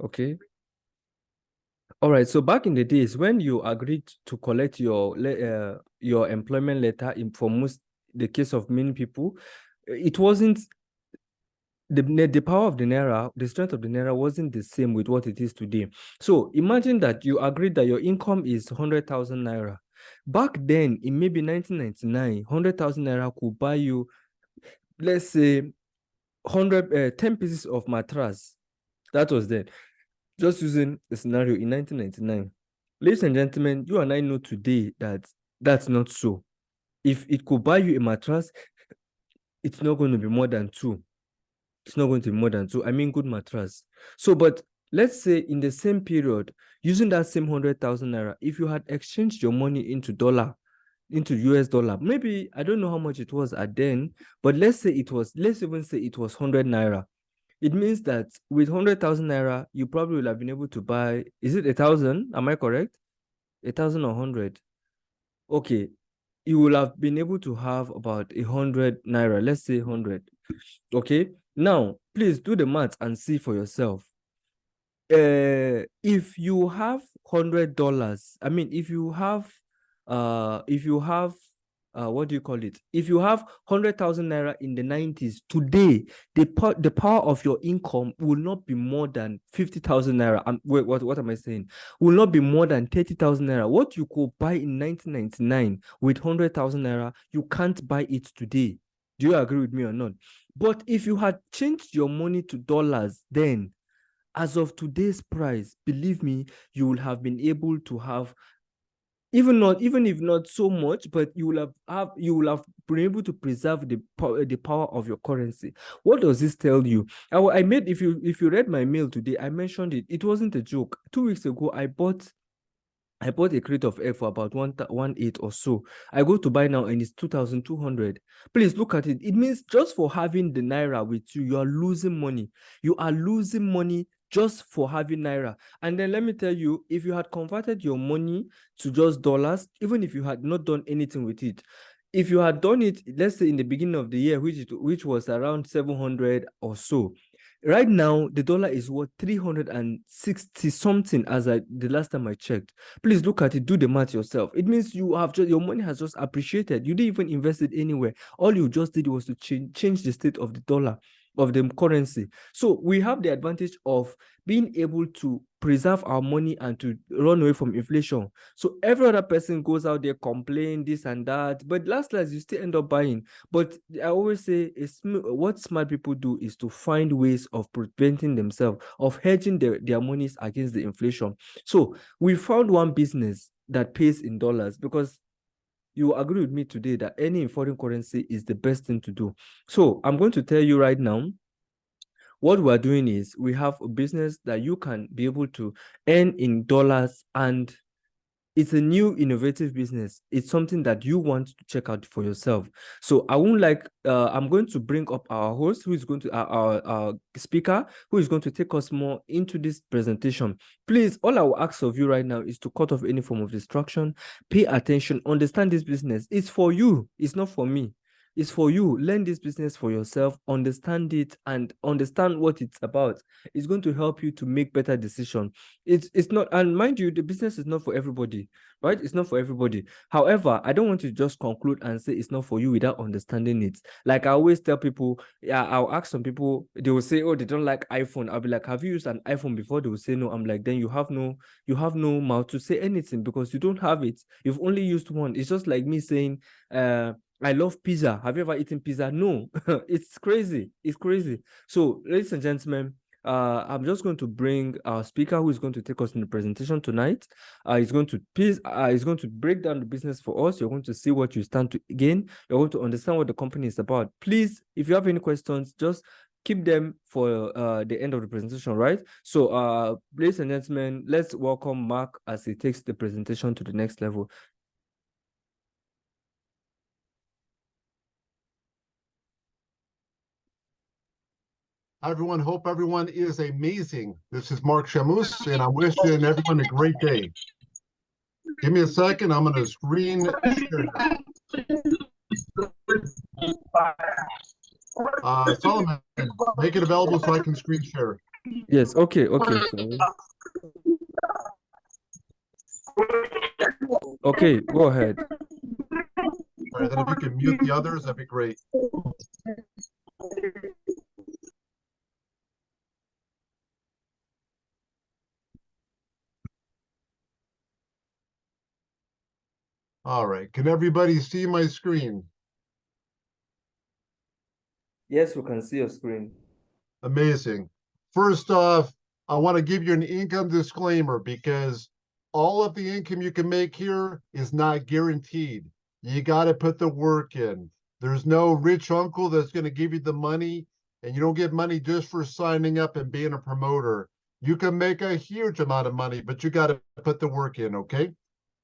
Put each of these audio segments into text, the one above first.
Okay. All right. So back in the days when you agreed to collect your employment letter, for most the case of many people, it wasn't the power of the naira, the strength of the naira wasn't the same with what it is today. So imagine that you agreed that your income is 100,000 naira. Back then, in maybe 1999, 100,000 naira could buy you, let's say, 10 pieces of mattress. That was then. Just using the scenario in 1999. Ladies and gentlemen, you and I know today that that's not so. If it could buy you a mattress, it's not going to be more than two. It's not going to be more than two. I mean, good mattress. So, but let's say in the same period, using that same 100,000 naira, if you had exchanged your money into US dollar, maybe I don't know how much it was at then, but let's even say it was 100 naira. It means that with 100,000 naira, you probably will have been able to buy, is it 1,000? Am I correct? 1,000 or 100? Okay. You will have been able to have about 100 naira. Let's say 100. Okay. Now, please do the math and see for yourself. If you have $100, I mean, if you have what do you call it? If you have 100,000 naira in the 90s, today the power of your income will not be more than 50,000 naira. Wait, what am I saying? Will not be more than 30,000 naira. What you could buy in 1999 with 100,000 naira, you can't buy it today. Do you agree with me or not? But if you had changed your money to dollars then, as of today's price, believe me, you will have been able to have, even if not so much, but you will have been able to preserve the power of your currency. What does this tell you? I made, if you read my mail today, I mentioned it. It wasn't a joke. 2 weeks ago, I bought a crate of egg for about 1.18 or so. I go to buy now and it's 2,200. Please look at it. It means just for having the naira with you, you are losing money. You are losing money just for having naira. And then let me tell you, if you had converted your money to just dollars, even if you had not done anything with it, if you had done it, let's say in the beginning of the year, which was around 700 or so, right now the dollar is worth 360 something the last time I checked. Please look at it, do the math yourself. It means your money has just appreciated. You didn't even invest it anywhere. All you just did was to change the state of the dollar, of the currency. So we have the advantage of being able to preserve our money and to run away from inflation. So every other person goes out there, complain this and that, but last you still end up buying. But I always say what smart people do is to find ways of preventing themselves, of hedging their monies against the inflation. So we found one business that pays in dollars, because you agree with me today that any foreign currency is the best thing to do. So I'm going to tell you right now, what we're doing is we have a business that you can be able to earn in dollars, and it's a new innovative business. It's something that you want to check out for yourself. So I'm going to bring up our host, who is going to our speaker, who is going to take us more into this presentation. Please, all I will ask of you right now is to cut off any form of distraction, pay attention, understand this business. It's for you, it's not for me. It's for you. Learn this business for yourself, understand it, and understand what it's about. It's going to help you to make better decisions. It's not, and mind you, the business is not for everybody, right? It's not for everybody. However, I don't want to just conclude and say it's not for you without understanding it. Like I always tell people, yeah, I'll ask some people, they will say, oh, they don't like iPhone. I'll be like, have you used an iPhone before? They will say no. I'm like, then you have no mouth to say anything, because you don't have it. You've only used one. It's just like me saying, I love pizza. Have you ever eaten pizza? No. It's crazy. It's crazy. So, ladies and gentlemen, I'm just going to bring our speaker, who is going to take us in the presentation tonight. He's going to break down the business for us. You're going to see what you stand to gain. You're going to understand what the company is about. Please, if you have any questions, just keep them for the end of the presentation, right? So, ladies and gentlemen, let's welcome Mark as he takes the presentation to the next level. Hi, everyone. Hope everyone is amazing. This is Mark Shamus, and I'm wishing everyone a great day. Give me a second. I'm going to screen share. Solomon, make it available so I can screen share. Yes. Okay. Okay. Sorry. Okay. Go ahead. All right, then if you can mute the others, that'd be great. All right, can everybody see my screen? Yes, we can see your screen. Amazing. First off, I want to give you an income disclaimer because all of the income you can make here is not guaranteed. You got to put the work in. There's no rich uncle that's going to give you the money, and you don't get money just for signing up and being a promoter. You can make a huge amount of money, but you got to put the work in, okay?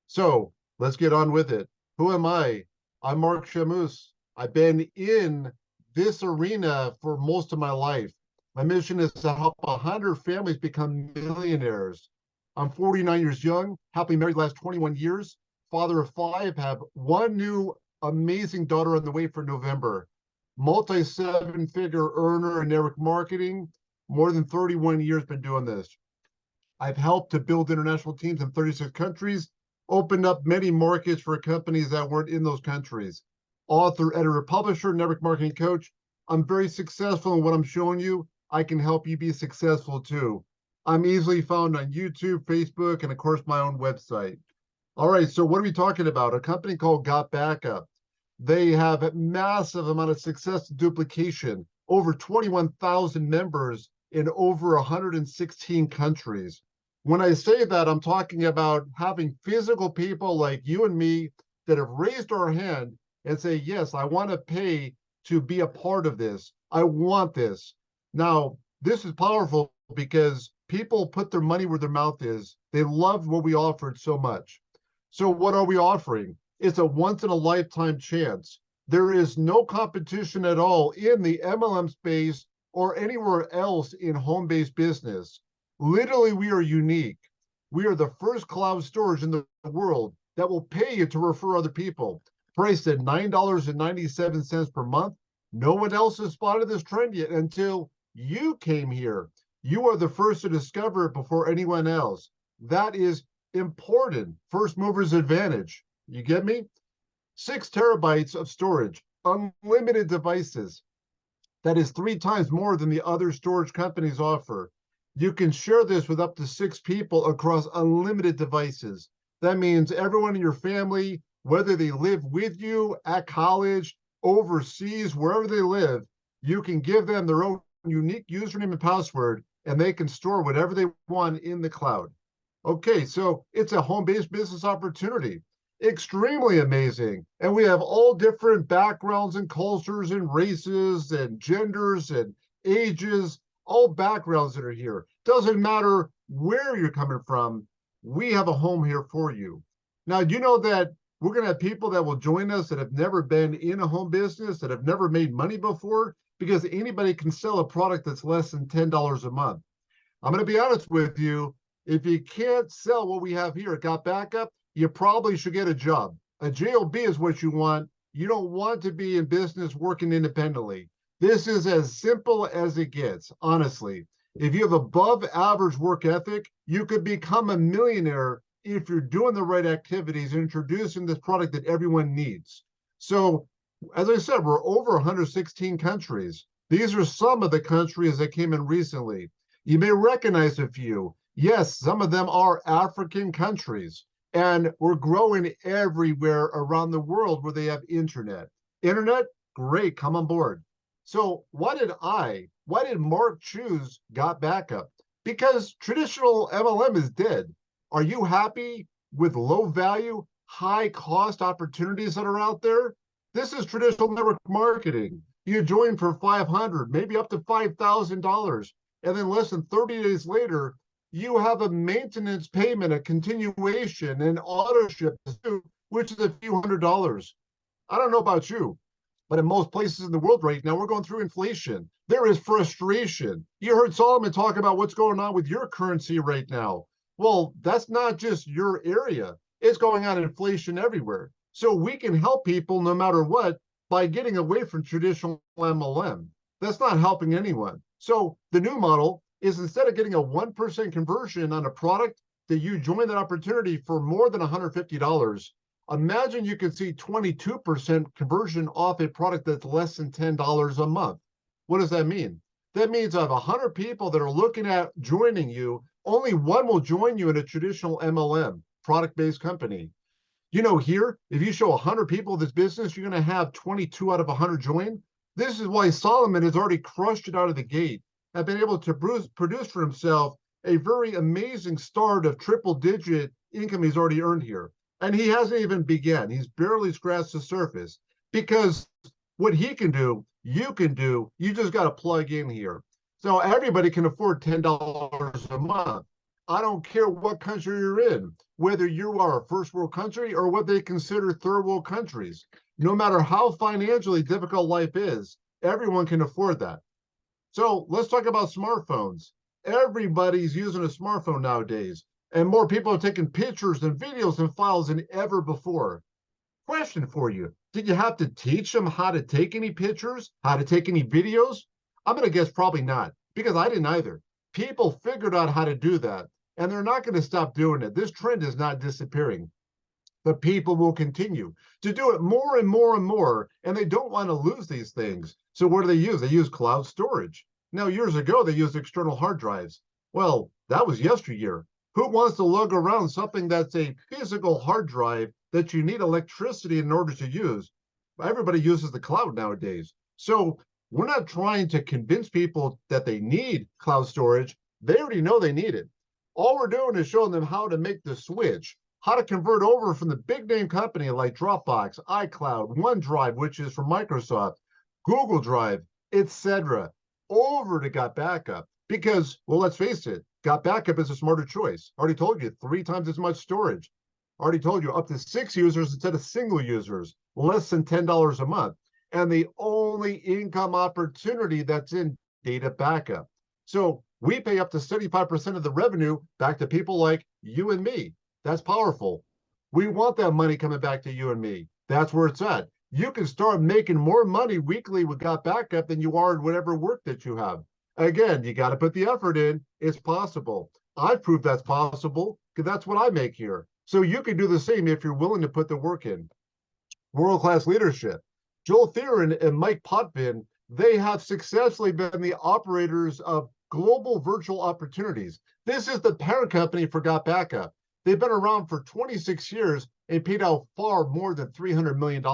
So let's get on with it. Who am I? I'm Mark Shamus. I've been in this arena for most of my life. My mission is to help 100 families become millionaires. I'm 49 years young, happily married the last 21 years, father of 5, have one new amazing daughter on the way for November. Multi-7-figure earner in network marketing, more than 31 years been doing this. I've helped to build international teams in 36 countries, opened up many markets for companies that weren't in those countries. Author, editor, publisher, network marketing coach. I'm very successful in what I'm showing you. I can help you be successful too. I'm easily found on YouTube, Facebook, and of course my own website. All right, so what are we talking about? A company called GotBackup. They have a massive amount of success duplication, over 21,000 members in over 116 countries. When I say that, I'm talking about having physical people like you and me that have raised our hand and say, yes, I want to pay to be a part of this. I want this. Now, this is powerful because people put their money where their mouth is. They loved what we offered so much. So what are we offering? It's a once in a lifetime chance. There is no competition at all in the MLM space or anywhere else in home-based business. Literally, we are unique. We are the first cloud storage in the world that will pay you to refer other people. Priced at $9.97 per month. No one else has spotted this trend yet until you came here. You are the first to discover it before anyone else. That is important. First mover's advantage. You get me? 6 terabytes of storage, unlimited devices. That is 3 times more than the other storage companies offer. You can share this with up to 6 people across unlimited devices. That means everyone in your family, whether they live with you at college, overseas, wherever they live, you can give them their own unique username and password, and they can store whatever they want in the cloud. Okay, so it's a home-based business opportunity. Extremely amazing. And we have all different backgrounds and cultures and races and genders and ages, all backgrounds that are here. Doesn't matter where you're coming from, we have a home here for you. Now, you know that we're going to have people that will join us that have never been in a home business, that have never made money before, because anybody can sell a product that's less than $10 a month. I'm going to be honest with you. If you can't sell what we have here at GotBackup, you probably should get a job. A JOB is what you want. You don't want to be in business working independently. This is as simple as it gets, honestly. If you have above average work ethic, you could become a millionaire if you're doing the right activities and introducing this product that everyone needs. So, as I said, we're over 116 countries. These are some of the countries that came in recently. You may recognize a few. Yes, some of them are African countries, and we're growing everywhere around the world where they have internet. Internet, great, come on board. So why did Mark choose GotBackup? Because traditional MLM is dead. Are you happy with low value, high cost opportunities that are out there? This is traditional network marketing. You join for $500, maybe up to $5,000. And then less than 30 days later, you have a maintenance payment, a continuation, and auto ship, which is a few $100s. I don't know about you, but in most places in the world right now, we're going through inflation. There is frustration. You heard Solomon talk about what's going on with your currency right now. Well, that's not just your area. It's going on inflation everywhere. So we can help people no matter what by getting away from traditional MLM. That's not helping anyone. So the new model is instead of getting a 1% conversion on a product that you join that opportunity for more than $150, imagine you could see 22% conversion off a product that's less than $10 a month. What does that mean? That means out of 100 people that are looking at joining you, only one will join you in a traditional MLM, product-based company. You know, here, if you show 100 people this business, you're going to have 22 out of 100 join. This is why Solomon has already crushed it out of the gate and been able to produce for himself a very amazing start of triple-digit income he's already earned here. And he hasn't even begun. He's barely scratched the surface, because what he can do, you can do. You just got to plug in here. So everybody can afford $10 a month. I don't care what country you're in, whether you are a first world country or what they consider third world countries. No matter how financially difficult life is, everyone can afford that. So let's talk about smartphones. Everybody's using a smartphone nowadays, and more people are taking pictures and videos and files than ever before. Question for you. Did you have to teach them how to take any pictures, how to take any videos? I'm going to guess probably not, because I didn't either. People figured out how to do that, and they're not going to stop doing it. This trend is not disappearing. But people will continue to do it more and more and more, and they don't want to lose these things. So what do they use? They use cloud storage. Now, years ago, they used external hard drives. Well, that was yesteryear. Who wants to lug around something that's a physical hard drive that you need electricity in order to use? Everybody uses the cloud nowadays. So we're not trying to convince people that they need cloud storage. They already know they need it. All we're doing is showing them how to make the switch, how to convert over from the big name company like Dropbox, iCloud, OneDrive, which is from Microsoft, Google Drive, etc., over to GotBackup. Because, well, let's face it, GotBackup is a smarter choice. Already told you 3 times as much storage. Already told you up to 6 users instead of single users, less than $10 a month. And the only income opportunity that's in data backup. So we pay up to 75% of the revenue back to people like you and me. That's powerful. We want that money coming back to you and me. That's where it's at. You can start making more money weekly with GotBackup than you are in whatever work that you have. Again, you got to put the effort in. It's possible. I've proved that's possible because that's what I make here. So you can do the same if you're willing to put the work in. World-class leadership. Joel Theron and Mike Potvin, they have successfully been the operators of global virtual opportunities. This is the parent company for GotBackup. They've been around for 26 years and paid out far more than $300 million.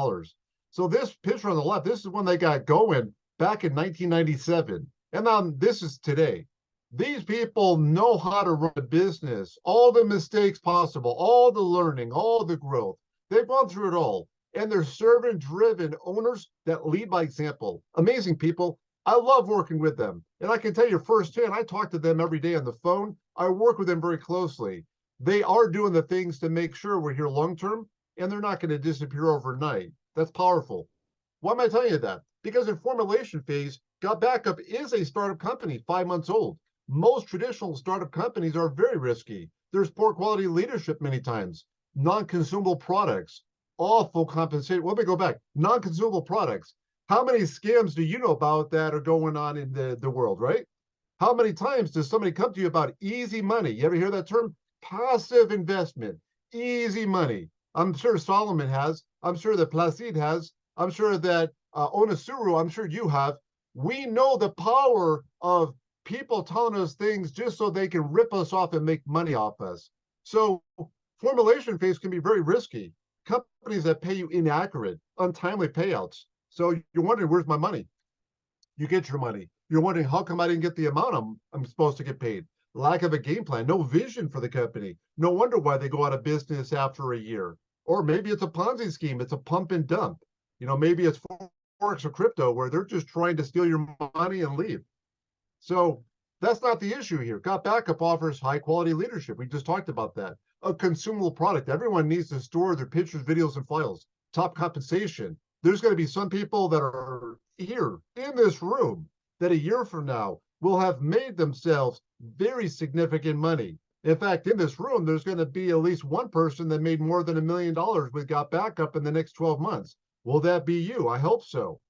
So this picture on the left, this is when they got going back in 1997. And now this is today. These people know how to run a business, all the mistakes possible, all the learning, all the growth. They've gone through it all. And they're servant-driven owners that lead by example. Amazing people. I love working with them. And I can tell you firsthand, I talk to them every day on the phone. I work with them very closely. They are doing the things to make sure we're here long-term, and they're not going to disappear overnight. That's powerful. Why am I telling you that? Because in formulation phase, GotBackup is a startup company, 5 months old. Most traditional startup companies are very risky. There's poor quality leadership many times, non-consumable products, awful compensation. Let me go back. Non-consumable products. How many scams do you know about that are going on in the world, right? How many times does somebody come to you about easy money? You ever hear that term? Passive investment, easy money. I'm sure Solomon has. I'm sure that Placide has. I'm sure that Onasuru, I'm sure you have. We know the power of people telling us things just so they can rip us off and make money off us. So formulation phase can be very risky. Companies that pay you inaccurate, untimely payouts. So you're wondering, where's my money? You get your money. You're wondering, how come I didn't get the amount I'm supposed to get paid? Lack of a game plan, no vision for the company. No wonder why they go out of business after a year. Or maybe it's a Ponzi scheme. It's a pump and dump. You know, maybe it's Forex or crypto where they're just trying to steal your money and leave. So that's not the issue here. GotBackup offers high quality leadership. We just talked about that. A consumable product. Everyone needs to store their pictures, videos, and files. Top compensation. There's going to be some people that are here in this room that a year from now will have made themselves very significant money. In fact, in this room, there's going to be at least one person that made more than $1 million with GotBackup in the next 12 months. Will that be you? I hope so.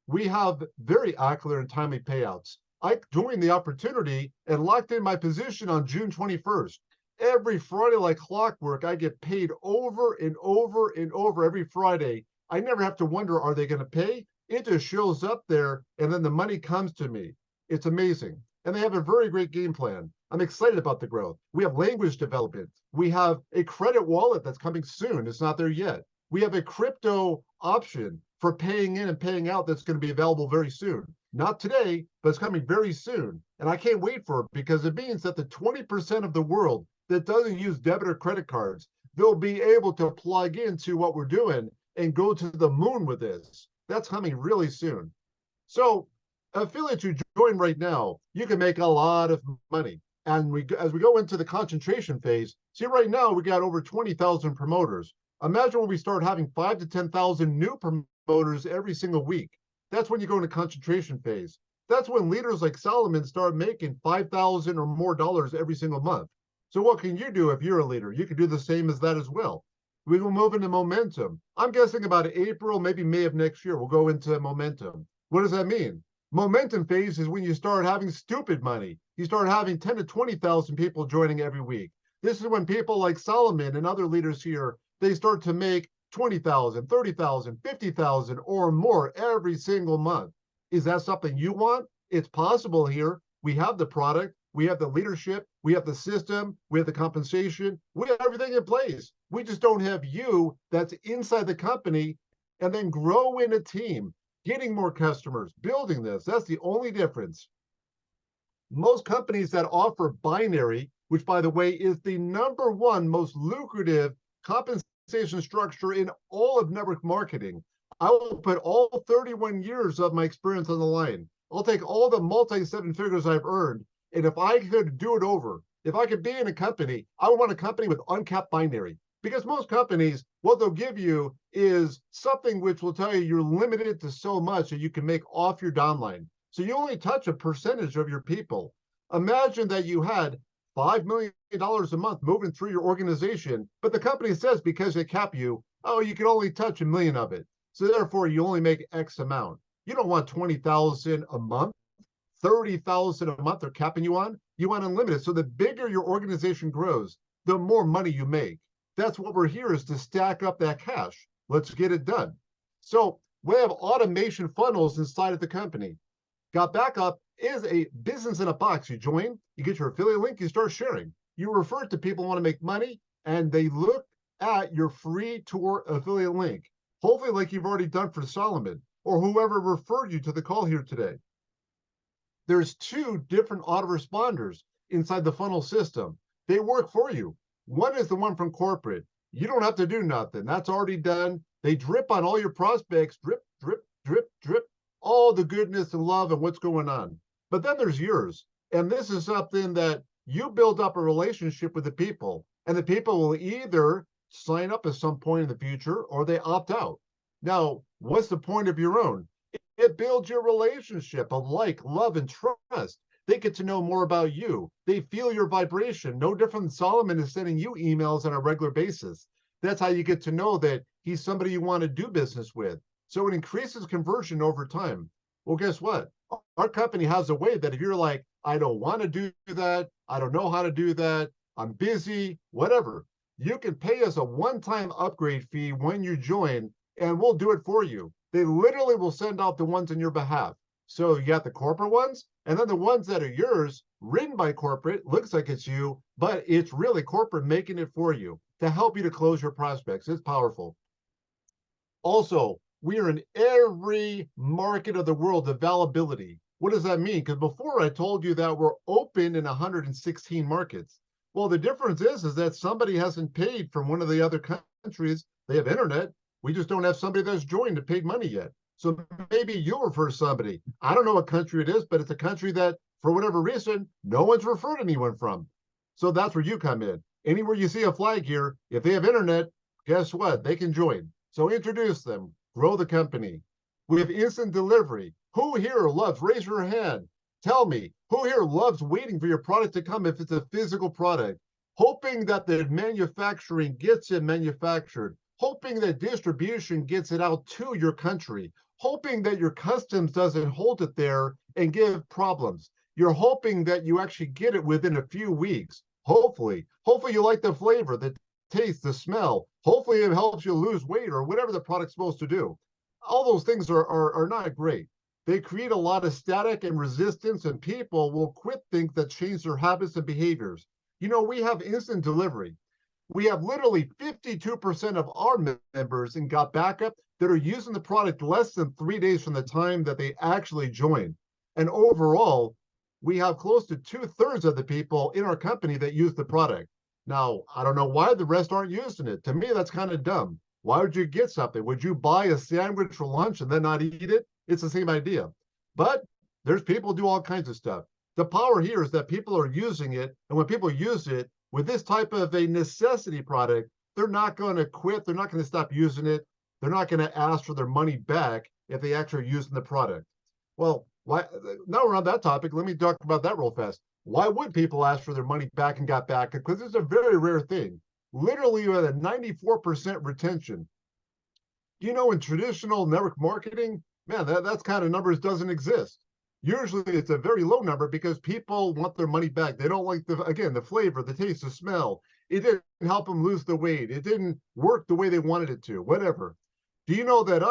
We have very accurate and timely payouts. I joined the opportunity and locked in my position on June 21st. Every Friday, like clockwork, I get paid over and over and over every Friday. I never have to wonder, are they going to pay? It just shows up there and then the money comes to me. It's amazing. And they have a very great game plan. I'm excited about the growth. We have language development. We have a credit wallet that's coming soon. It's not there yet. We have a crypto option for paying in and paying out that's going to be available very soon. Not today, but it's coming very soon. And I can't wait for it because it means that the 20% of the world that doesn't use debit or credit cards, they'll be able to plug into what we're doing and go to the moon with this. That's coming really soon. So affiliates you join right now, you can make a lot of money. And as we go into the concentration phase, see right now we got over 20,000 promoters. Imagine when we start having 5 to 10,000 new promoters every single week. That's when you go into concentration phase. That's when leaders like Solomon start making $5,000 or more dollars every single month. So what can you do if you're a leader? You can do the same as that as well. We will move into momentum. I'm guessing about April, maybe May of next year, we'll go into momentum. What does that mean? Momentum phase is when you start having stupid money. You start having 10 to 20,000 people joining every week. This is when people like Solomon and other leaders here, they start to make 20,000, 30,000, 50,000 or more every single month. Is that something you want? It's possible here. We have the product, we have the leadership, we have the system, we have the compensation, we have everything in place. We just don't have you that's inside the company and then grow in a team, getting more customers, building this. That's the only difference. Most companies that offer binary, which by the way is the #1 most lucrative compensation structure in all of network marketing. I will put all 31 years of my experience on the line. I'll take all the multi-seven figures I've earned. And if I could do it over, if I could be in a company, I would want a company with uncapped binary. Because most companies, what they'll give you is something which will tell you you're limited to so much that you can make off your downline. So you only touch a percentage of your people. Imagine that you had $5 million a month moving through your organization, but the company says because they cap you, oh, you can only touch $1 million of it. So therefore you only make X amount. You don't want 20,000 a month, 30,000 a month they're capping you on. You want unlimited. So the bigger your organization grows, the more money you make. That's what we're here is to stack up that cash. Let's get it done. So we have automation funnels inside of the company. GotBackup is a business in a box. You join, you get your affiliate link, you start sharing. You refer it to people who want to make money, and they look at your free tour affiliate link. Hopefully like you've already done for Solomon or whoever referred you to the call here today. There's 2 different autoresponders inside the funnel system. They work for you. One is the one from corporate. You don't have to do nothing. That's already done. They drip on all your prospects, drip, drip, drip, drip, all the goodness and love and what's going on. But then there's yours. And this is something that you build up a relationship with the people, and the people will either sign up at some point in the future or they opt out. Now, what's the point of your own? It builds your relationship of like, love, and trust. They get to know more about you. They feel your vibration. No different than Solomon is sending you emails on a regular basis. That's how you get to know that he's somebody you want to do business with. So it increases conversion over time. Well, guess what? Our company has a way that if you're like, I don't want to do that, I don't know how to do that, I'm busy, whatever, you can pay us a one-time upgrade fee when you join, and we'll do it for you. They literally will send out the ones on your behalf. So you got the corporate ones, and then the ones that are yours, written by corporate, looks like it's you, but it's really corporate making it for you to help you to close your prospects. It's powerful. Also, we are in every market of the world, availability. What does that mean? Because before I told you that we're open in 116 markets. Well, the difference is that somebody hasn't paid from one of the other countries. They have internet. We just don't have somebody that's joined and paid money yet. So maybe you'll refer somebody. I don't know what country it is, but it's a country that, for whatever reason, no one's referred anyone from. So that's where you come in. Anywhere you see a flag here, if they have internet, guess what? They can join. So introduce them, grow the company. We have instant delivery. Who here loves, raise your hand. Tell me, who here loves waiting for your product to come if it's a physical product? Hoping that the manufacturing gets it manufactured. Hoping that distribution gets it out to your country. hoping that your customs doesn't hold it there and give problems. You're hoping that you actually get it within a few weeks. Hopefully you like the flavor, the taste, the smell. Hopefully it helps you lose weight or whatever the product's supposed to do. All those things are not great. They create a lot of static and resistance, and people will quit things that change their habits and behaviors. You know, we have instant delivery. We have literally 52% of our members in GotBackup that are using the product less than 3 days from the time that they actually join. And overall, we have close to 2/3 of the people in our company that use the product. Now, I don't know why the rest aren't using it. To me, that's kind of dumb. Why would you get something? Would you buy a sandwich for lunch and then not eat it? It's the same idea. But there's people do all kinds of stuff. The power here is that people are using it. And when people use it with this type of a necessity product, they're not going to quit. They're not going to stop using it. They're not going to ask for their money back if they actually are using the product. Well, why? Now we're on that topic. Let me talk about that real fast. Why would people ask for their money back and GotBackup? Because it's a very rare thing. Literally, you had a 94% retention. You know, in traditional network marketing, man, that's kind of numbers doesn't exist. Usually it's a very low number because people want their money back. They don't like the flavor, the taste, the smell. It didn't help them lose the weight. It didn't work the way they wanted it to, whatever. Do you know that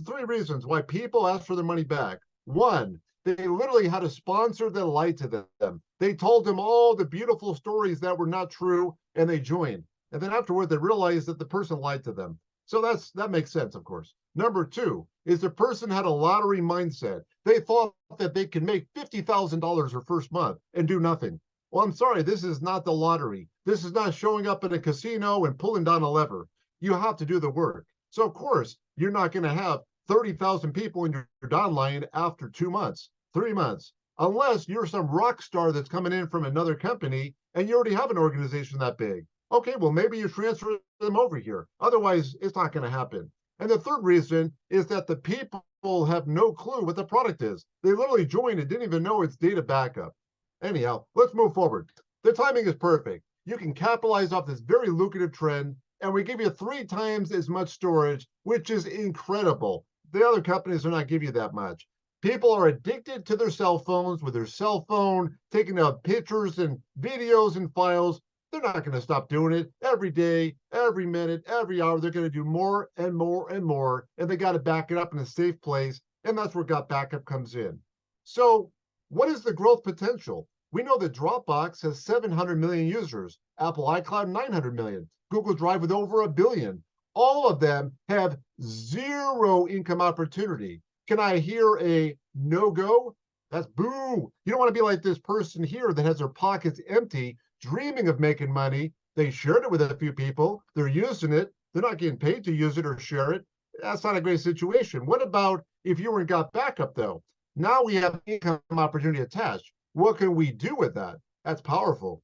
three reasons why people ask for their money back? One, they literally had a sponsor that lied to them. They told them all the beautiful stories that were not true, and they joined. And then afterward, they realized that the person lied to them. So that makes sense, of course. Number two is the person had a lottery mindset. They thought that they could make $50,000 their first month and do nothing. Well, I'm sorry, this is not the lottery. This is not showing up at a casino and pulling down a lever. You have to do the work. So, of course, you're not going to have 30,000 people in your downline after 2 months, 3 months, unless you're some rock star that's coming in from another company and you already have an organization that big. Okay, well, maybe you transfer them over here. Otherwise, it's not going to happen. And the third reason is that the people have no clue what the product is. They literally joined and didn't even know it's data backup. Anyhow, let's move forward. The timing is perfect. You can capitalize off this very lucrative trend, and we give you 3 times as much storage, which is incredible. The other companies are not giving you that much. People are addicted to their cell phones with their cell phone, taking out pictures and videos and files. They're not going to stop doing it every day, every minute, every hour. They're going to do more and more and more, and they got to back it up in a safe place. And that's where GotBackup comes in. So what is the growth potential? We know that Dropbox has 700 million users, Apple iCloud 900 million, Google Drive with over 1 billion. All of them have zero income opportunity. Can I hear a no-go? That's boo. You don't want to be like this person here that has their pockets empty, dreaming of making money. They shared it with a few people. They're using it. They're not getting paid to use it or share it. That's not a great situation. What about if you were in GotBackup, though? Now we have income opportunity attached. What can we do with that? That's powerful.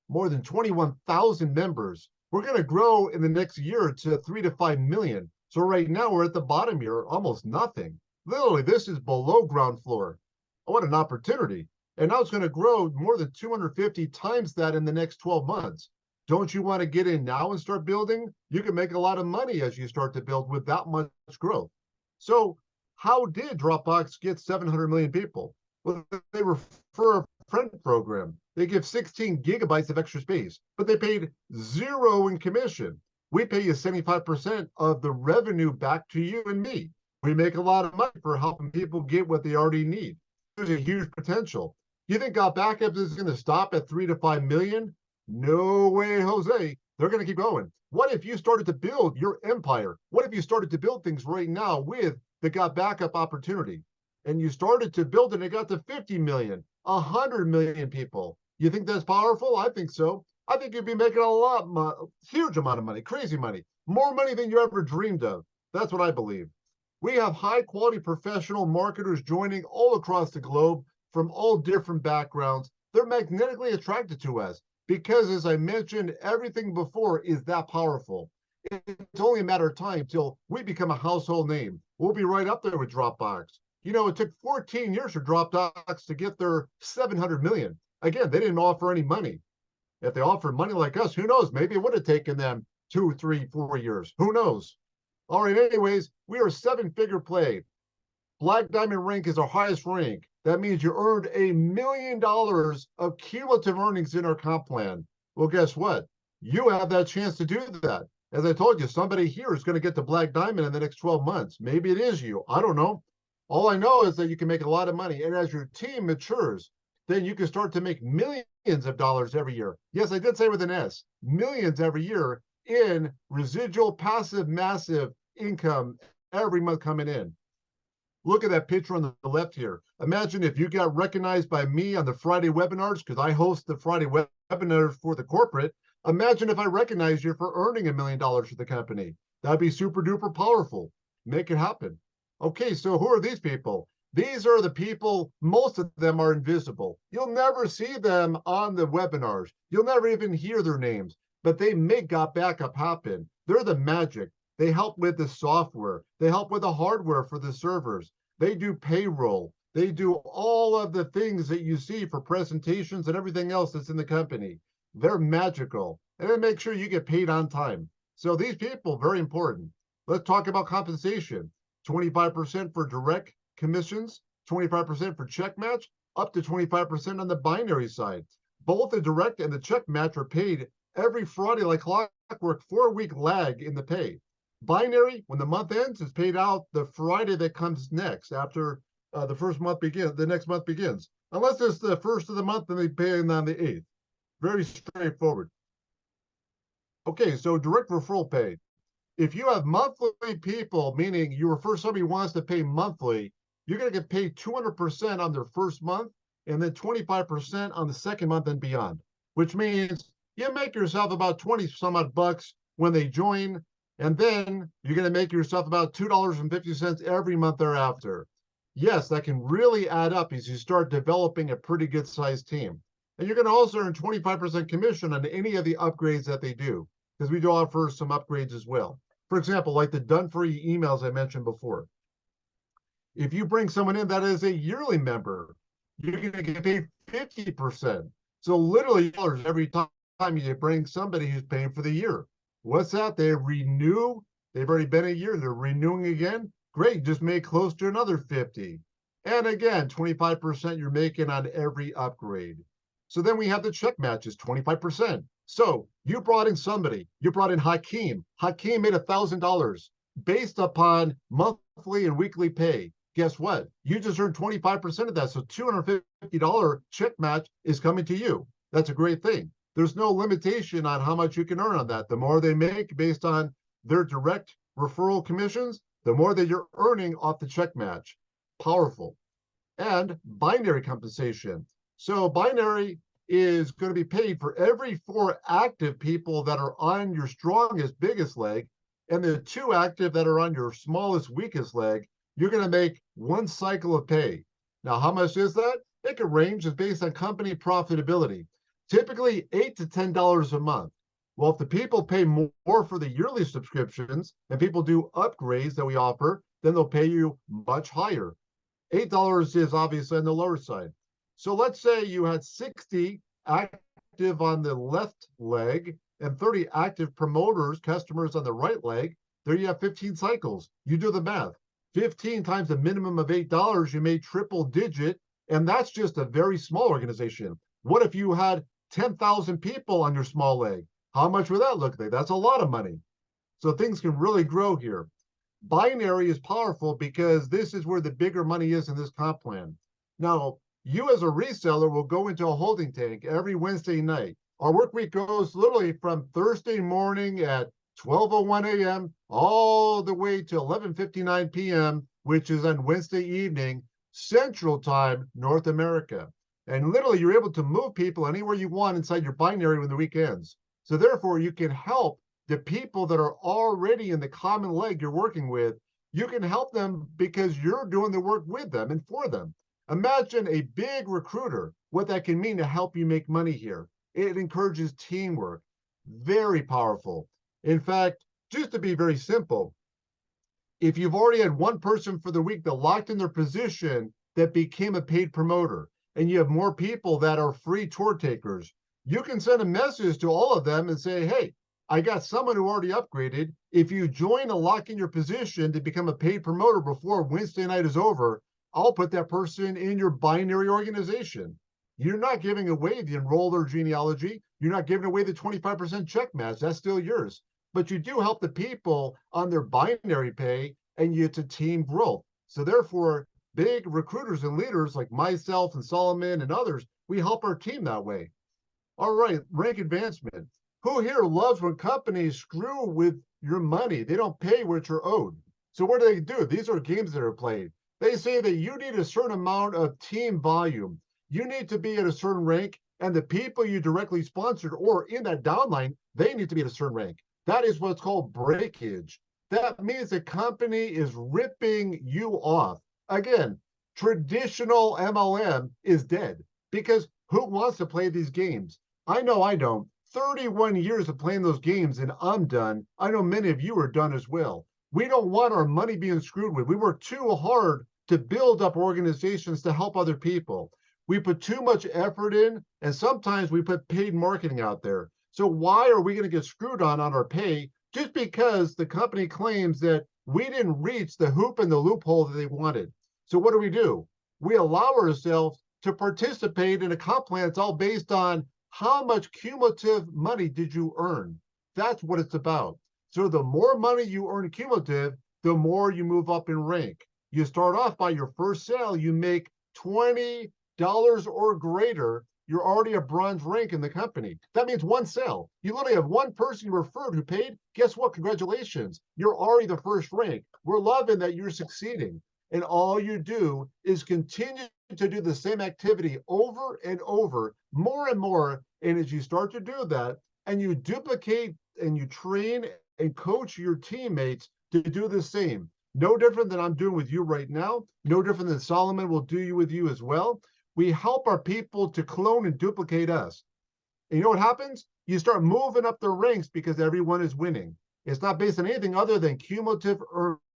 More than 21,000 members. We're going to grow in the next year to 3 to 5 million. So right now we're at the bottom here, almost nothing. Literally, this is below ground floor. Oh, what an opportunity. And now it's going to grow more than 250 times that in the next 12 months. Don't you want to get in now and start building? You can make a lot of money as you start to build with that much growth. So how did Dropbox get 700 million people? Well, they refer a friend program. They give 16 gigabytes of extra space, but they paid zero in commission. We pay you 75% of the revenue back to you and me. We make a lot of money for helping people get what they already need. There's a huge potential. You think GotBackup is going to stop at 3 to 5 million? No way, Jose. They're going to keep going. What if you started to build your empire? What if you started to build things right now with the GotBackup opportunity? And you started to build it and it got to 50 million, 100 million people. You think that's powerful? I think so. I think you'd be making huge amount of money, crazy money, more money than you ever dreamed of. That's what I believe. We have high quality professional marketers joining all across the globe from all different backgrounds. They're magnetically attracted to us because, as I mentioned, everything before is that powerful. It's only a matter of time till we become a household name. We'll be right up there with Dropbox. You know, it took 14 years for Dropbox to get their 700 million. Again, they didn't offer any money. If they offered money like us, who knows? Maybe it would have taken them 2, 3, 4 years. Who knows? All right, anyways, we are a 7-figure play. Black Diamond rank is our highest rank. That means you earned $1 million of cumulative earnings in our comp plan. Well, guess what? You have that chance to do that. As I told you, somebody here is going to get the Black Diamond in the next 12 months. Maybe it is you. I don't know. All I know is that you can make a lot of money. And as your team matures, then you can start to make millions of dollars every year. Yes, I did say with an S, millions every year in residual, passive, massive income every month coming in. Look at that picture on the left here. Imagine if you got recognized by me on the Friday webinars, because I host the Friday webinars for the corporate. Imagine if I recognize you for earning $1 million for the company. That'd be super duper powerful. Make it happen. Okay, so who are these people? These are the people, most of them are invisible. You'll never see them on the webinars. You'll never even hear their names, but they make GotBackup happen. They're the magic. They help with the software. They help with the hardware for the servers. They do payroll. They do all of the things that you see for presentations and everything else that's in the company. They're magical. And they make sure you get paid on time. So these people, very important. Let's talk about compensation. 25% for direct commissions, 25% for check match, up to 25% on the binary side. Both the direct and the check match are paid every Friday like clockwork, 4-week lag in the pay. Binary, when the month ends, is paid out the Friday that comes next after the first month begins, the next month begins. Unless it's the first of the month, then they pay on the 8th. Very straightforward. Okay, so direct referral pay. If you have monthly people, meaning you refer somebody who wants to pay monthly, you're going to get paid 200% on their first month and then 25% on the second month and beyond, which means you make yourself about 20 some odd bucks when they join, and then you're going to make yourself about $2.50 every month thereafter. Yes, that can really add up as you start developing a pretty good sized team. And you're going to also earn 25% commission on any of the upgrades that they do, because we do offer some upgrades as well. For example, like the done-for-you emails I mentioned before. If you bring someone in that is a yearly member, you're going to get paid 50%. So literally every time you bring somebody who's paying for the year. What's that? They renew. They've already been a year. They're renewing again. Great. Just make close to another 50. And again, 25% you're making on every upgrade. So then we have the check matches, 25%. So you brought in somebody, you brought in Hakeem. Hakeem made $1,000 based upon monthly and weekly pay. Guess what? You just earned 25% of that. So $250 check match is coming to you. That's a great thing. There's no limitation on how much you can earn on that. The more they make based on their direct referral commissions, the more that you're earning off the check match. Powerful. And binary compensation. So binary is going to be paid for every 4 active people that are on your strongest, biggest leg, and the 2 active that are on your smallest, weakest leg. You're going to make 1 cycle of pay. Now, how much is that? It could range is based on company profitability, typically $8 to $10 a month. Well, if the people pay more for the yearly subscriptions and people do upgrades that we offer, then they'll pay you much higher. $8 is obviously on the lower side. So let's say you had 60 active on the left leg and 30 active promoters, customers on the right leg. There you have 15 cycles. You do the math. 15 times a minimum of $8, you made triple digit, and that's just a very small organization. What if you had 10,000 people on your small leg? How much would that look like? That's a lot of money. So things can really grow here. Binary is powerful because this is where the bigger money is in this comp plan. Now, you as a reseller will go into a holding tank every Wednesday night. Our work week goes literally from Thursday morning at 12:01 a.m. all the way to 11:59 p.m., which is on Wednesday evening, Central Time, North America. And literally, you're able to move people anywhere you want inside your binary when the week ends. So therefore, you can help the people that are already in the common leg you're working with. You can help them because you're doing the work with them and for them. Imagine a big recruiter, what that can mean to help you make money here. It encourages teamwork. Very powerful. In fact, just to be very simple, if you've already had one person for the week that locked in their position that became a paid promoter, and you have more people that are free tour takers, you can send a message to all of them and say, hey, I got someone who already upgraded. If you join and lock in your position to become a paid promoter before Wednesday night is over, I'll put that person in your binary organization. You're not giving away the enroller genealogy. You're not giving away the 25% check match. That's still yours. But you do help the people on their binary pay, and it's a team growth. So therefore, big recruiters and leaders like myself and Solomon and others, we help our team that way. All right, rank advancement. Who here loves when companies screw with your money? They don't pay what you're owed. So what do? These are games that are played. They say that you need a certain amount of team volume. You need to be at a certain rank, and the people you directly sponsored or in that downline, they need to be at a certain rank. That is what's called breakage. That means the company is ripping you off. Again, traditional MLM is dead because who wants to play these games? I know I don't. 31 years of playing those games and I'm done. I know many of you are done as well. We don't want our money being screwed with. We work too hard to build up organizations to help other people. We put too much effort in, and sometimes we put paid marketing out there. So why are we going to get screwed on our pay just because the company claims that we didn't reach the hoop and the loophole that they wanted? So what do? We allow ourselves to participate in a comp plan. It's all based on how much cumulative money did you earn? That's what it's about. So the more money you earn cumulative, the more you move up in rank. You start off by your first sale, you make $20 or greater, you're already a bronze rank in the company. That means one sale. You literally have one person you referred who paid. Guess what? Congratulations. You're already the first rank. We're loving that you're succeeding. And all you do is continue to do the same activity over and over, more and more. And as you start to do that, and you duplicate and you train and coach your teammates to do the same, no different than I'm doing with you right now, no different than Solomon will do with you as well. We help our people to clone and duplicate us. And you know what happens? You start moving up the ranks because everyone is winning. It's not based on anything other than cumulative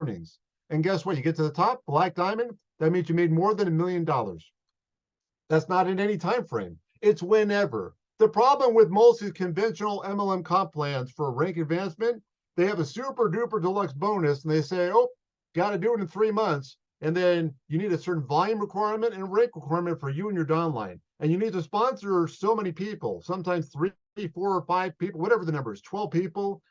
earnings. And guess what? You get to the top, black diamond, that means you made more than $1 million. That's not in any time frame. It's whenever. The problem with most of conventional MLM comp plans for rank advancement, they have a super duper deluxe bonus and they say, oh, got to do it in 3 months. And then you need a certain volume requirement and rank requirement for you and your downline. And you need to sponsor so many people, sometimes 3, 4, or 5 people, whatever the number is, 12 people.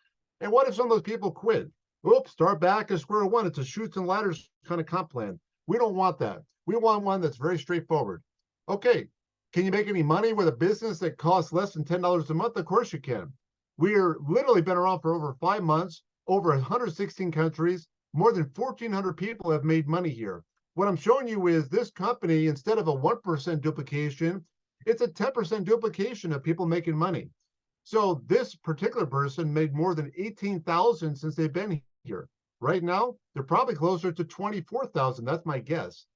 And what if some of those people quit? Oops, start back at square one. It's a chutes and ladders kind of comp plan. We don't want that. We want one that's very straightforward. Okay, can you make any money with a business that costs less than $10 a month? Of course you can. We're literally been around for over 5 months, over 116 countries, more than 1,400 people have made money here. What I'm showing you is this company, instead of a 1% duplication, it's a 10% duplication of people making money. So this particular person made more than 18,000 since they've been here. Right now, they're probably closer to 24,000. That's my guess.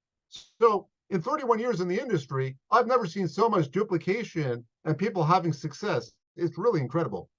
So in 31 years in the industry, I've never seen so much duplication and people having success. It's really incredible.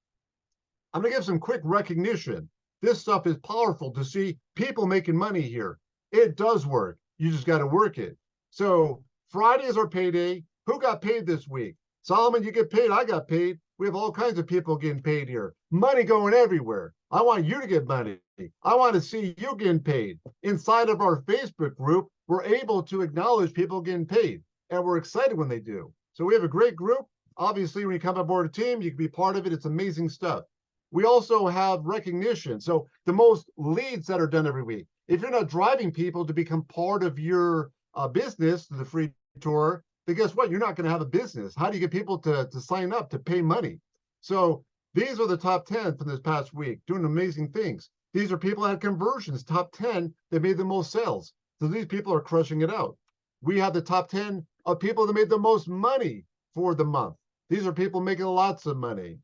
I'm going to give some quick recognition. This stuff is powerful to see people making money here. It does work. You just got to work it. So Friday is our payday. Who got paid this week? Solomon, you get paid. I got paid. We have all kinds of people getting paid here. Money going everywhere. I want you to get money. I want to see you getting paid. Inside of our Facebook group, we're able to acknowledge people getting paid, and we're excited when they do. So we have a great group. Obviously, when you come aboard a team, you can be part of it. It's amazing stuff. We also have recognition. So the most leads that are done every week. If you're not driving people to become part of your business, the free tour, then guess what? You're not going to have a business. How do you get people to sign up, to pay money? So these are the top 10 from this past week, doing amazing things. These are people that had conversions, top 10 that made the most sales. So these people are crushing it out. We have the top 10 of people that made the most money for the month. These are people making lots of money.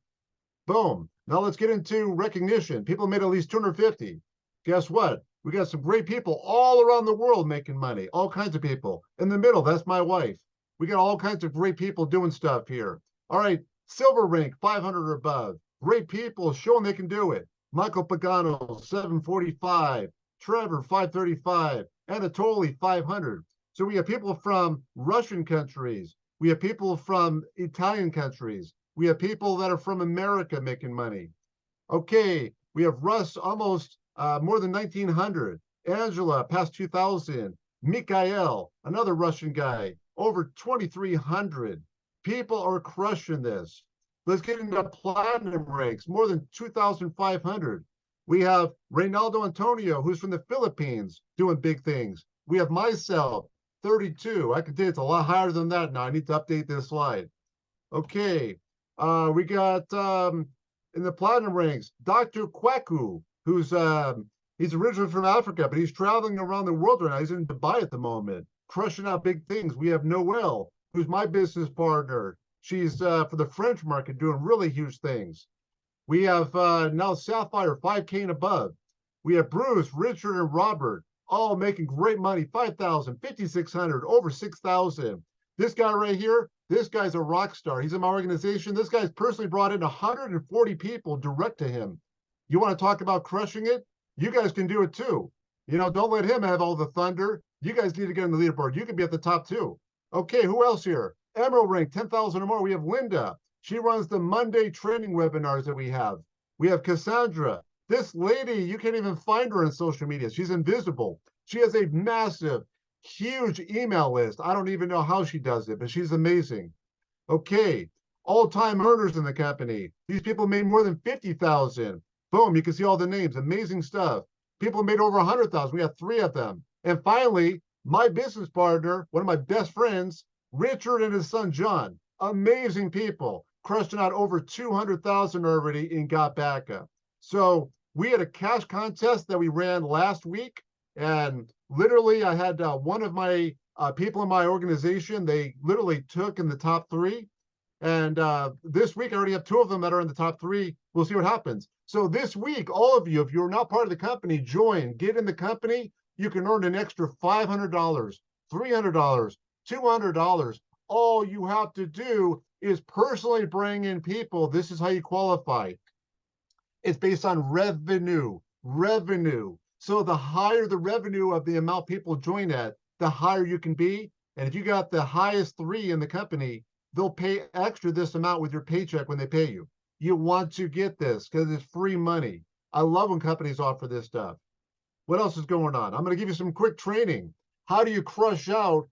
Boom. Now let's get into recognition. People made at least 250. Guess what? We got some great people all around the world making money, all kinds of people. In the middle, that's my wife. We got all kinds of great people doing stuff here. All right, silver rank, 500 or above. Great people showing they can do it. Michael Pagano, 745. Trevor, 535. Anatoly, 500. So we have people from Russian countries. We have people from Italian countries. We have people that are from America making money. Okay, we have Russ almost more than 1900. Angela past 2000. Mikhail, another Russian guy, over 2300. People are crushing this. Let's get into platinum ranks, more than 2,500. We have Reynaldo Antonio, who's from the Philippines, doing big things. We have myself, 32. I can tell you it's a lot higher than that now. I need to update this slide. Okay. We got in the platinum ranks, Dr. Kwaku, who's he's originally from Africa, but he's traveling around the world right now. He's in Dubai at the moment, crushing out big things. We have Noelle, who's my business partner. She's for the French market doing really huge things. We have now Sapphire, 5K and above. We have Bruce, Richard, and Robert, all making great money, 5,000, 5,600, over 6,000. This guy right here, this guy's a rock star. He's in my organization. This guy's personally brought in 140 people direct to him. You want to talk about crushing it? You guys can do it too. You know, don't let him have all the thunder. You guys need to get on the leaderboard. You can be at the top too. Okay, who else here? Emerald rank, 10,000 or more. We have Linda. She runs the Monday training webinars that we have. We have Cassandra. This lady, you can't even find her on social media. She's invisible. She has a massive, huge email list. I don't even know how she does it, but she's amazing. Okay, all-time earners in the company. These people made more than 50,000. Boom, you can see all the names. Amazing stuff. People made over 100,000. We have 3 of them. And finally, my business partner, one of my best friends, Richard and his son, John. Amazing people. Crushing out over 200,000 already in GotBackup. So we had a cash contest that we ran last week. And literally, I had one of my people in my organization, they literally took in the top 3. And this week, I already have 2 of them that are in the top 3. We'll see what happens. So this week, all of you, if you're not part of the company, join, get in the company. You can earn an extra $500, $300, $200. All you have to do is personally bring in people. This is how you qualify. It's based on revenue. So the higher the revenue of the amount people join at, the higher you can be. And if you got the highest 3 in the company, they'll pay extra this amount with your paycheck when they pay you. You want to get this because it's free money. I love when companies offer this stuff. What else is going on? I'm going to give you some quick training. How do you crush out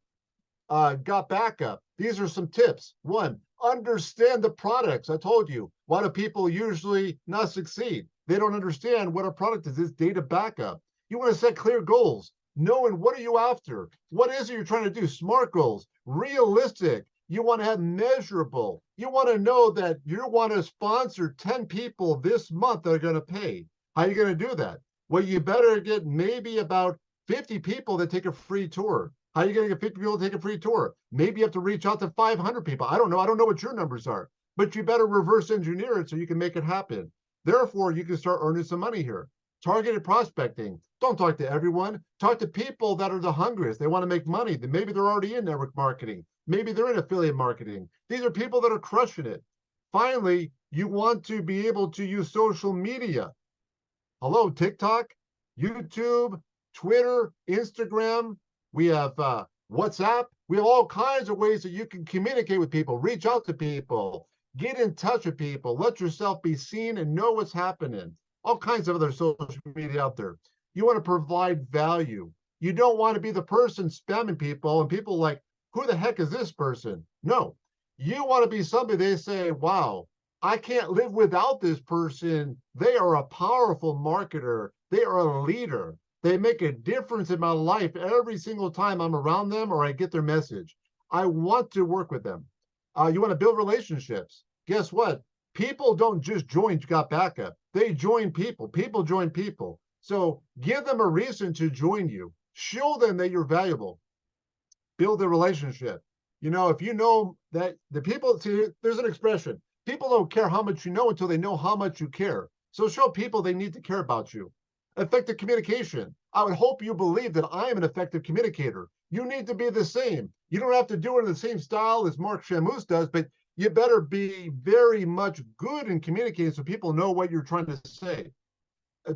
GotBackup? These are some tips. 1, understand the products. I told you, why do people usually not succeed? They don't understand what a product is. It's data backup. You want to set clear goals, knowing what are you after? What is it you're trying to do? SMART goals, realistic. You want to have measurable. You want to know that you want to sponsor 10 people this month that are going to pay. How are you going to do that? Well, you better get maybe about 50 people that take a free tour. How are you going to get 50 people to take a free tour? Maybe you have to reach out to 500 people. I don't know. I don't know what your numbers are, but you better reverse engineer it so you can make it happen. Therefore, you can start earning some money here. Targeted prospecting. Don't talk to everyone. Talk to people that are the hungriest. They want to make money. Maybe they're already in network marketing. Maybe they're in affiliate marketing. These are people that are crushing it. Finally, you want to be able to use social media. Hello, TikTok, YouTube, Twitter, Instagram. We have WhatsApp. We have all kinds of ways that you can communicate with people, reach out to people, get in touch with people, let yourself be seen and know what's happening. All kinds of other social media out there. You want to provide value. You don't want to be the person spamming people and people like, who the heck is this person? No, you want to be somebody they say, wow, I can't live without this person. They are a powerful marketer. They are a leader. They make a difference in my life every single time I'm around them or I get their message. I want to work with them. You want to build relationships. Guess what? People don't just join GotBackup. They join people. People join people. So give them a reason to join you. Show them that you're valuable. Build a relationship. You know, if you know that the people, see, there's an expression. People don't care how much you know until they know how much you care. So show people they need to care about you. Effective communication. I would hope you believe that I am an effective communicator. You need to be the same. You don't have to do it in the same style as Mark Shamus does, but you better be very much good in communicating so people know what you're trying to say.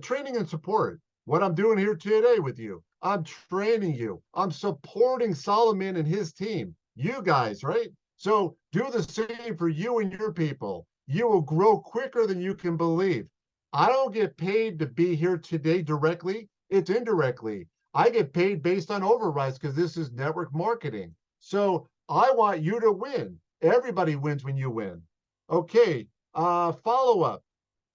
Training and support. What I'm doing here today with you, I'm training you. I'm supporting Solomon and his team. You guys, right? So do the same for you and your people. You will grow quicker than you can believe. I don't get paid to be here today directly. It's indirectly. I get paid based on overrides because this is network marketing. So I want you to win. Everybody wins when you win. Okay, follow up.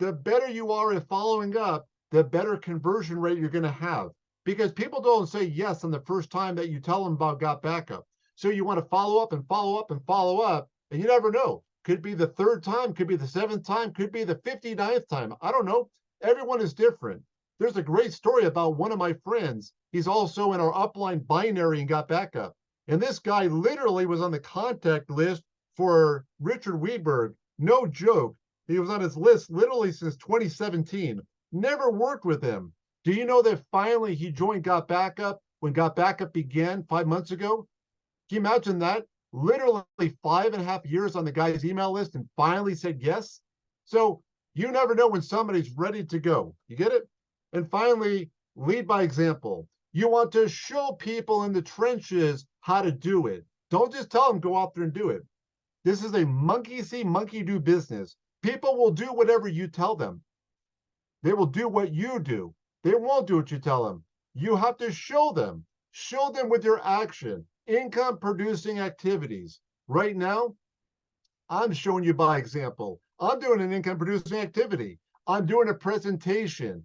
The better you are at following up, the better conversion rate you're going to have because people don't say yes on the first time that you tell them about GotBackup. So you want to follow up and follow up and follow up, and you never know. Could be the third time, could be the seventh time, could be the 59th time. I don't know. Everyone is different. There's a great story about one of my friends. He's also in our upline binary and GotBackup. And this guy literally was on the contact list for Richard Weberg. No joke. He was on his list literally since 2017. Never worked with him. Do you know that finally he joined GotBackup when GotBackup began 5 months ago? Can you imagine that? Literally 5.5 years on the guy's email list and finally said yes. So you never know when somebody's ready to go. You get it? And finally, lead by example. You want to show people in the trenches how to do it. Don't just tell them go out there and do it. This is a monkey see, monkey do business. People will do whatever you tell them. They will do what you do. They won't do what you tell them. You have to show them. Show them with your action. Income producing activities. Right now, I'm showing you by example. I'm doing an income producing activity. I'm doing a presentation.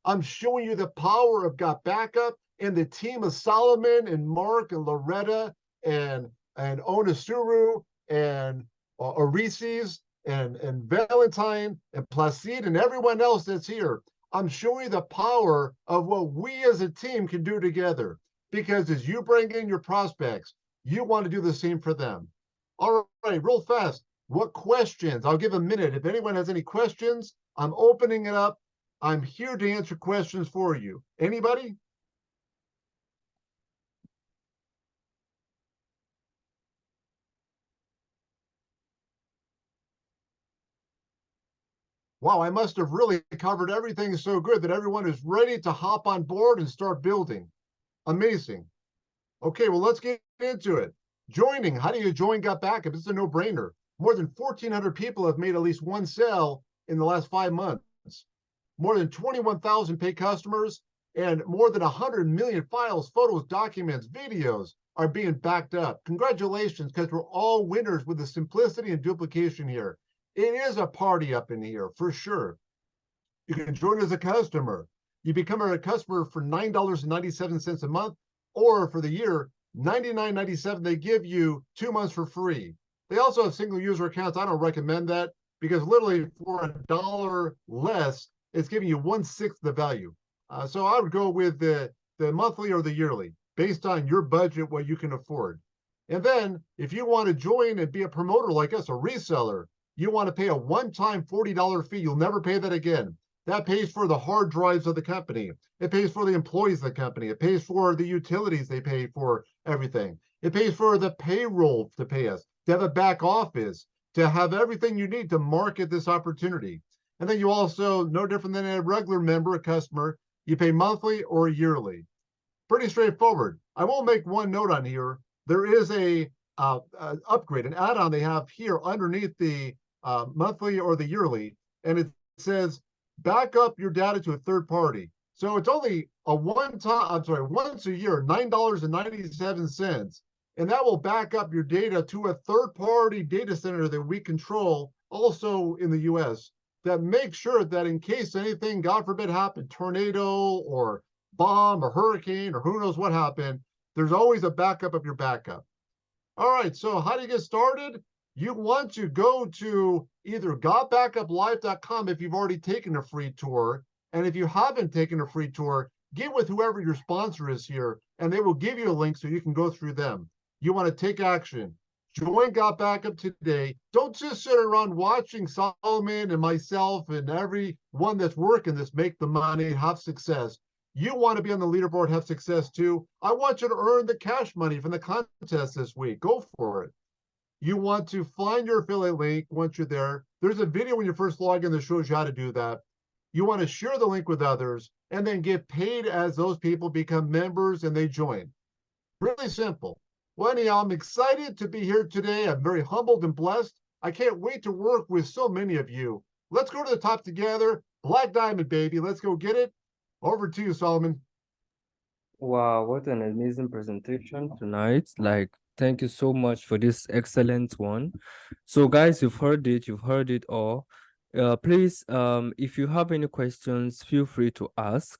I'm showing you the power of GotBackup and the team of Solomon and Mark and Loretta and Onasuru and Orises and Valentine and Placide and everyone else that's here. I'm showing you the power of what we as a team can do together. Because as you bring in your prospects, you want to do the same for them. All right, real fast. What questions? I'll give a minute. If anyone has any questions, I'm opening it up. I'm here to answer questions for you. Anybody? Wow, I must have really covered everything so good that everyone is ready to hop on board and start building. Amazing. Okay, well, let's get into it. Joining, how do you join GotBackup? It's a no-brainer. More than 1,400 people have made at least one sale in the last 5 months. More than 21,000 paid customers and more than 100 million files, photos, documents, videos are being backed up. Congratulations, because we're all winners with the simplicity and duplication here. It is a party up in here, for sure. You can join as a customer. You become a customer for $9.97 a month, or for the year, $99.97. They give you 2 months for free. They also have single user accounts. I don't recommend that because literally for $1 less, it's giving you 1/6 the value. So I would go with the monthly or the yearly based on your budget, what you can afford. And then if you want to join and be a promoter like us, a reseller, you want to pay a one-time $40 fee. You'll never pay that again. That pays for the hard drives of the company. It pays for the employees of the company. It pays for the utilities. They pay for everything. It pays for the payroll to pay us, to have a back office, to have everything you need to market this opportunity. And then you also, no different than a regular member, a customer, you pay monthly or yearly. Pretty straightforward. I will make one note on here. There is a upgrade, an add-on they have here underneath the monthly or the yearly, and it says back up your data to a third party. So it's only a once a year, $9.97, and that will back up your data to a third party data center that we control also in the US that makes sure that in case anything, God forbid, happened, tornado or bomb or hurricane or who knows what happened, there's always a backup of your backup. All right, so how do you get started? You want to go to either gotbackuplive.com if you've already taken a free tour. And if you haven't taken a free tour, get with whoever your sponsor is here, and they will give you a link so you can go through them. You want to take action. Join GotBackup today. Don't just sit around watching Solomon and myself and everyone that's working this make the money, have success. You want to be on the leaderboard, have success too. I want you to earn the cash money from the contest this week. Go for it. You want to find your affiliate link once you're there. There's a video when you first log in that shows you how to do that. You want to share the link with others and then get paid as those people become members and they join. Really simple. Well, anyhow, I'm excited to be here today. I'm very humbled and blessed. I can't wait to work with so many of you. Let's go to the top together. Black diamond, baby. Let's go get it. Over to you, Solomon. Wow, what an amazing presentation tonight. Like, thank you so much for this excellent one. So guys, you've heard it all. Please, if you have any questions, feel free to ask.